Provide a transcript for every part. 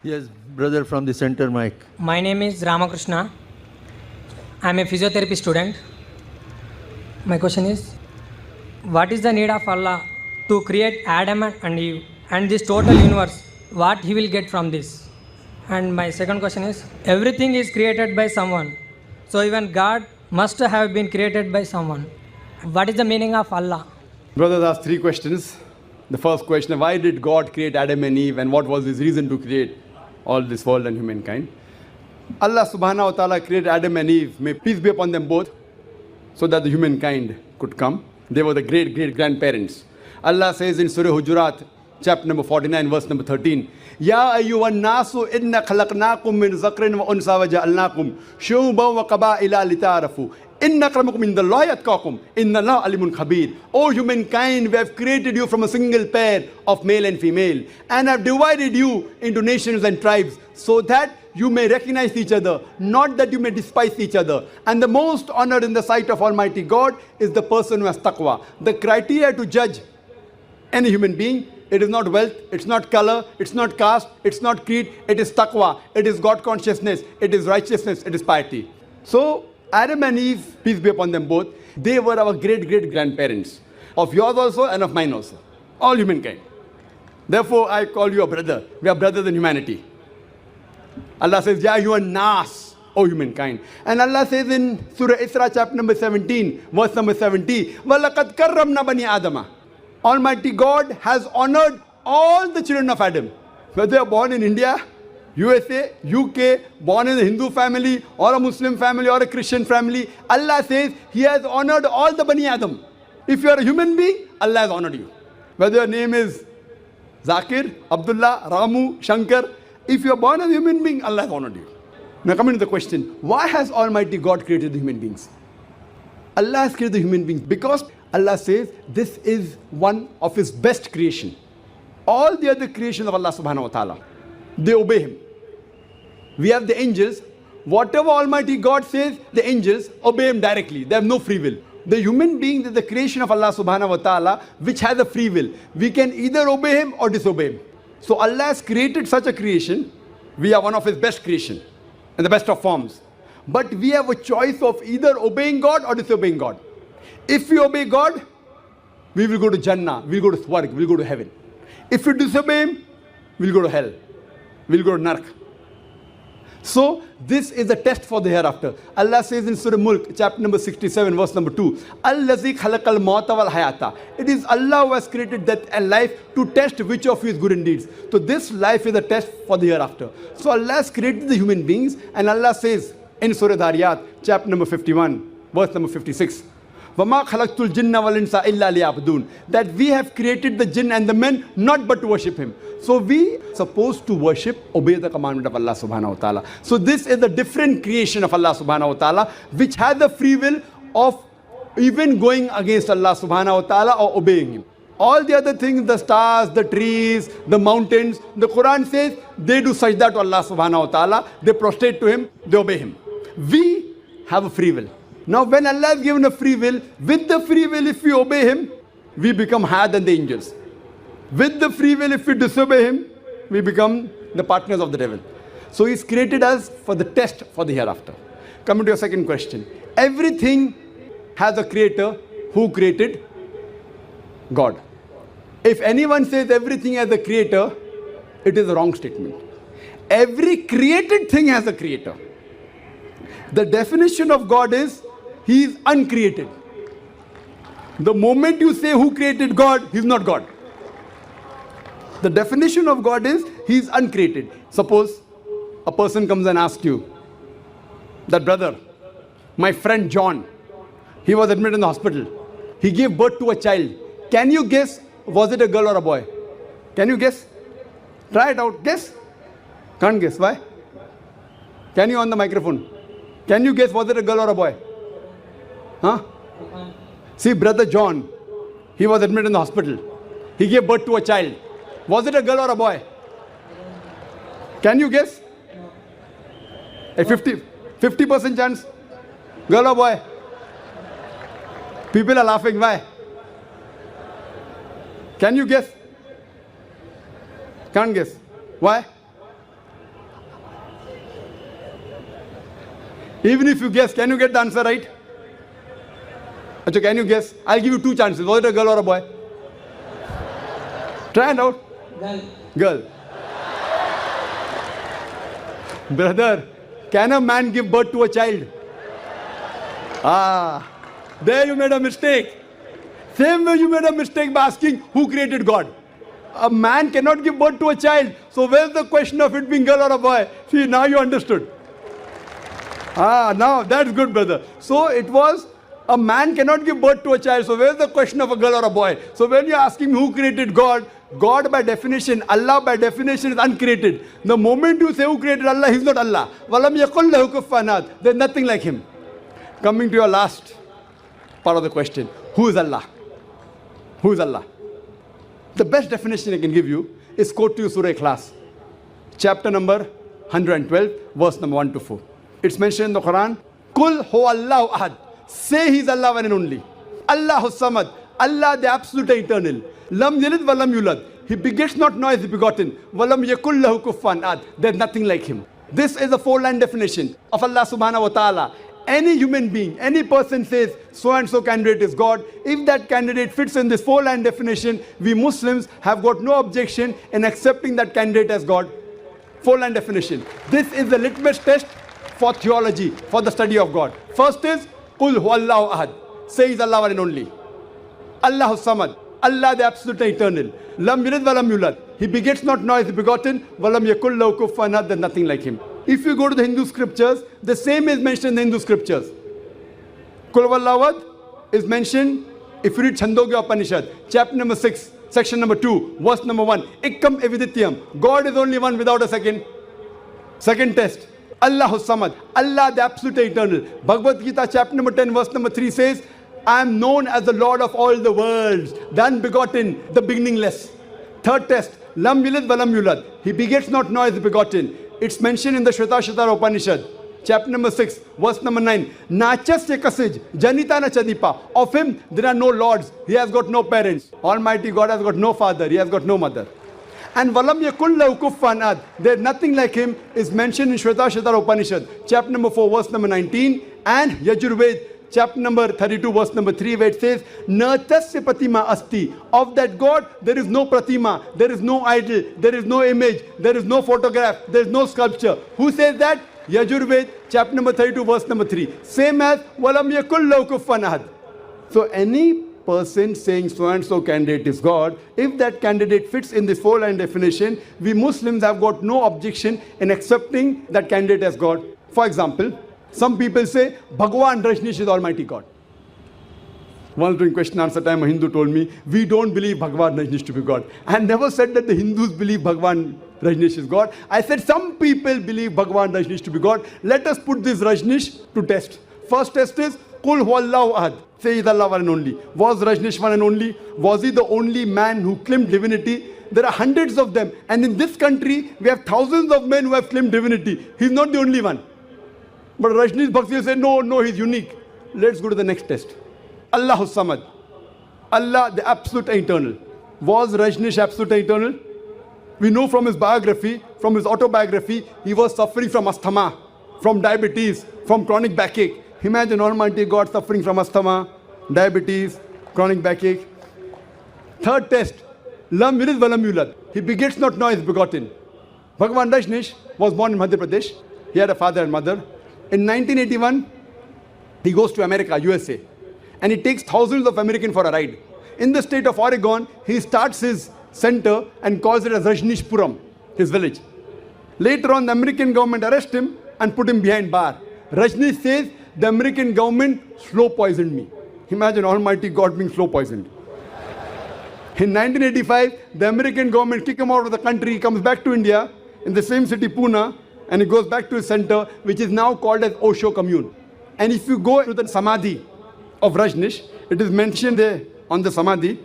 Yes, brother from the center mic. My name is Ramakrishna. I am a physiotherapy student. My question is, what is the need of Allah to create Adam and Eve and this total universe? What he will get from this? And my second question is, everything is created by someone. So even God must have been created by someone. What is the meaning of Allah? Brothers asked three questions. The first question, why did God create Adam and Eve and what was his reason to create all this world and humankind? Allah subhanahu wa ta'ala created Adam and Eve, may peace be upon them both, so that the humankind could come. They were the great-great-grandparents. Allah says in Surah Hujurat, chapter number 49, verse number 13, Ya ayyuhan nasu inna khalaqnakum min zakrin wa unsa wa ja'alnakum shu'uban wa qaba'ila lita'arafu. Inna akramakum indallahi atqakum. Inna Allah alimun khabir. O humankind, we have created you from a single pair of male and female and have divided you into nations and tribes so that you may recognize each other, not that you may despise each other. And the most honored in the sight of Almighty God is the person who has taqwa. The criteria to judge any human being, it is not wealth, it's not color, it's not caste, it's not creed, it is taqwa, it is God consciousness, it is righteousness, it is piety. So Adam and Eve, peace be upon them both, they were our great-great-grandparents, of yours also and of mine also, all humankind. Therefore, I call you a brother. We are brothers in humanity. Allah says, Ya ayyuhan nas, O humankind. And Allah says in Surah Isra, chapter number 17, verse number 70, وَلَقَدْ كَرَّمْنَا بَنِي آدَمَ. Almighty God has honored all the children of Adam. Whether they are born in India, USA, UK, born in a Hindu family, or a Muslim family, or a Christian family, Allah says He has honored all the Bani Adam. If you are a human being, Allah has honored you. Whether your name is Zakir, Abdullah, Ramu, Shankar, if you are born as a human being, Allah has honored you. Now coming to the question, why has Almighty God created the human beings? Allah has created the human beings because Allah says this is one of His best creation. All the other creations of Allah subhanahu wa ta'ala, they obey Him. We have the angels. Whatever Almighty God says, the angels obey Him directly. They have no free will. The human being is the creation of Allah subhanahu wa ta'ala, which has a free will. We can either obey Him or disobey Him. So Allah has created such a creation. We are one of His best creation in the best of forms. But we have a choice of either obeying God or disobeying God. If we obey God, we will go to Jannah, we will go to Swarg, we will go to heaven. If we disobey Him, we will go to hell. We will go to Nark. So this is a test for the hereafter. Allah says in Surah Mulk, chapter number 67, verse number 2, Allazi khalaqal mauta wal hayata. It is Allah who has created death and life to test which of you is good in deeds. So this life is a test for the hereafter. So Allah has created the human beings, and Allah says in Surah Dhariyat, chapter number 51, verse number 56, وَمَا خَلَقْتُ الْجِنَّ وَالْإِنسَ إِلَّا لِيَعْبُدُونَ. That we have created the jinn and the men not but to worship Him. So we are supposed to worship, obey the commandment of Allah subhanahu wa ta'ala. So this is a different creation of Allah subhanahu wa ta'ala, which has the free will of even going against Allah subhanahu wa ta'ala or obeying Him. All the other things, the stars, the trees, the mountains, the Quran says they do sajda to Allah subhanahu wa ta'ala, they prostrate to Him, they obey Him. We have a free will. Now when Allah has given a free will, with the free will if we obey Him, we become higher than the angels. With the free will if we disobey Him, we become the partners of the devil. So He's created us for the test for the hereafter. Coming to your second question. Everything has a creator. Who created? God. If anyone says everything has a creator, it is a wrong statement. Every created thing has a creator. The definition of God is He is uncreated. The moment you say who created God, He's not God. The definition of God is He is uncreated. Suppose a person comes and asks you that, brother, my friend John, he was admitted in the hospital. He gave birth to a child. Can you guess, was it a girl or a boy? Can you guess? Try it out. Guess. Can't guess. Why? Can you on the microphone? Can you guess, was it a girl or a boy? Huh? See, brother John, he was admitted in the hospital. He gave birth to a child. Was it a girl or a boy? Can you guess? A 50% chance? Girl or boy? People are laughing. Why? Can you guess? Can't guess. Why? Even if you guess, can you get the answer right? Acha, can you guess? I'll give you two chances. Was it a girl or a boy? Try it out. Girl. Brother, can a man give birth to a child? There you made a mistake. Same way you made a mistake by asking who created God. A man cannot give birth to a child. So where's the question of it being girl or a boy? See, now you understood. Now that's good, brother. So it was a man cannot give birth to a child. So where's the question of a girl or a boy? So when you're asking who created God, God by definition, Allah by definition is uncreated. The moment you say who created Allah, He's not Allah. Walam yakul lahu kufuwan ahad. There's nothing like Him. Coming to your last part of the question, who is Allah? Who is Allah? The best definition I can give you is quote to you Surah Ikhlas, chapter number 112, verse number 1 to 4. It's mentioned in the Quran, Kul huwallahu ahad. Say He's Allah one and only. Allahu samad. Allah the absolute eternal. Lam yalid walam yulad. He begets not nor is he begotten. Walam yakul lahu kufuwan ahad. There's nothing like Him. This is a four-line definition of Allah subhanahu wa ta'ala. Any human being, any person says so and so candidate is God. If that candidate fits in this four-line definition, we Muslims have got no objection in accepting that candidate as God. Four-line definition. This is the litmus test for theology, for the study of God. First is Qul huwallahu ahad. Say He's Allah one and only. Allahu samad. Allah the absolute eternal. Lam yalid walam yulad. He begets not nor is he begotten. Walam yakul lahu kufuwan ahad. There's nothing like Him. If you go to the Hindu scriptures, the same is mentioned in the Hindu scriptures. Kul huwallahu ahad is mentioned if you read Chandogya Upanishad, chapter number 6, section number 2, verse number 1. Ekkam evidityam. God is only one without a second. Second test. Allahu samad. Allah the absolute eternal. Bhagavad Gita, chapter number 10, verse number 3 says, I am known as the Lord of all the worlds, the unbegotten, the beginningless. Third test. Lam yalid walam yulad. He begets not nor is he begotten. It's mentioned in the Shvetasvatara Upanishad, chapter number 6, verse number 9. Nachasya kasij, janita na chadipa. Of Him there are no lords. He has got no parents. Almighty God has got no father. He has got no mother. And walam yakul lahu kufuwan ahad. There's nothing like Him is mentioned in Shvetasvatara Upanishad, chapter number 4, verse number 19. And Yajurved, chapter number 32, verse number 3, where it says, Natasya pratima asti. Of that God, there is no pratima, there is no idol, there is no image, there is no photograph, there is no sculpture. Who says that? Yajurved, chapter number 32, verse number 3. Same as walam yakul lahu kufuwan ahad. So any person saying so and so candidate is God, if that candidate fits in this four-line definition, we Muslims have got no objection in accepting that candidate as God. For example, some people say Bhagwan Rajneesh is Almighty God. Once during question answer time, a Hindu told me, we don't believe Bhagwan Rajneesh to be God. I never said that the Hindus believe Bhagwan Rajneesh is God. I said some people believe Bhagwan Rajneesh to be God. Let us put this Rajneesh to test. First test is Qul huwallahu ahad. Say He's Allah one and only. Was Rajneesh one and only? Was he the only man who claimed divinity? There are hundreds of them. And in this country, we have thousands of men who have claimed divinity. He's not the only one. But Rajneesh Bhakti said, no, he's unique. Let's go to the next test. Allahu samad. Allah the absolute eternal. Was Rajneesh absolute eternal? We know from his biography, from his autobiography, he was suffering from asthma, from diabetes, from chronic backache. Imagine Almighty God suffering from asthma, diabetes, chronic backache. Third test. Lam yalid walam yulad. He begets not nor is begotten. Bhagwan Rajneesh was born in Madhya Pradesh. He had a father and mother. In 1981, he goes to America, USA, and he takes thousands of Americans for a ride. In the state of Oregon, he starts his center and calls it as Rajneeshpuram, his village. Later on, the American government arrests him and put him behind bar. Rajneesh says, the American government slow poisoned me. Imagine Almighty God being slow poisoned. In 1985, the American government kicked him out of the country. He comes back to India in the same city, Pune, and he goes back to his center, which is now called as Osho Commune. And if you go to the Samadhi of Rajneesh, it is mentioned there on the Samadhi,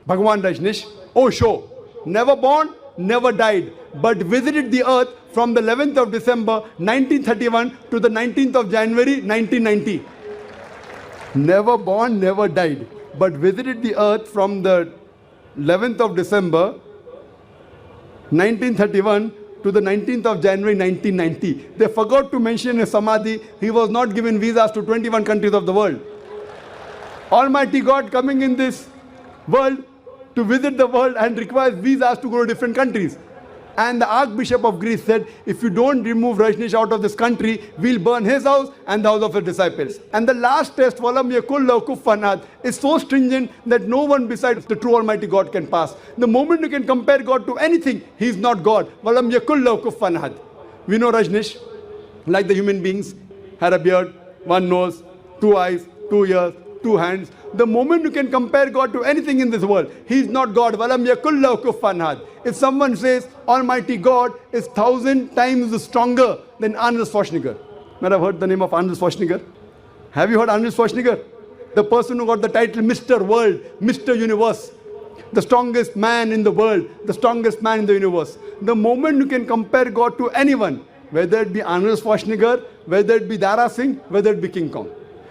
Bhagwan Rajneesh, Osho, never born, never died, but visited the earth from the 11th of December 1931 to the 19th of January 1990. Never born, never died, but visited the earth from the 11th of December 1931 to the 19th of January 1990. They forgot to mention in Samadhi, he was not given visas to 21 countries of the world. Almighty God coming in this world to visit the world and requires visas to go to different countries. And the Archbishop of Greece said, if you don't remove Rajneesh out of this country, we'll burn his house and the house of his disciples. And the last test, Walam yakul lahu kufuwan ahad, is so stringent that no one besides the true Almighty God can pass. The moment you can compare God to anything, he is not God. Walam yakul lahu kufuwan ahad. We know Rajneesh, like the human beings, had a beard, one nose, two eyes, 2 ears, 2 hands. The moment you can compare God to anything in this world, he is not God. Walam yakul lahu kufuwan ahad. If someone says Almighty God is 1,000 times stronger than Arnold Schwarzenegger. Might have heard the name of Arnold Schwarzenegger. Have you heard Arnold Schwarzenegger? The person who got the title Mr. World, Mr. Universe. The strongest man in the world, the strongest man in the universe. The moment you can compare God to anyone, whether it be Arnold Schwarzenegger, whether it be Dara Singh, whether it be King Kong,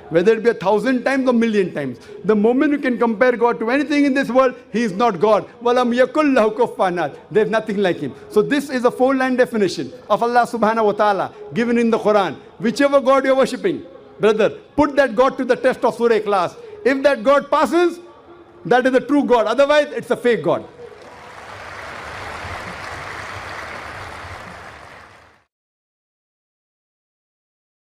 whether it be 1,000 times or 1,000,000 times. The moment you can compare God to anything in this world, he is not God. Walam yakul lahu kufuwan ahad. There is nothing like him. So this is a 4-line definition of Allah subhanahu wa ta'ala given in the Quran. Whichever God you are worshipping, brother, put that God to the test of Surah Ikhlas. If that God passes, that is the true God. Otherwise, it's a fake God.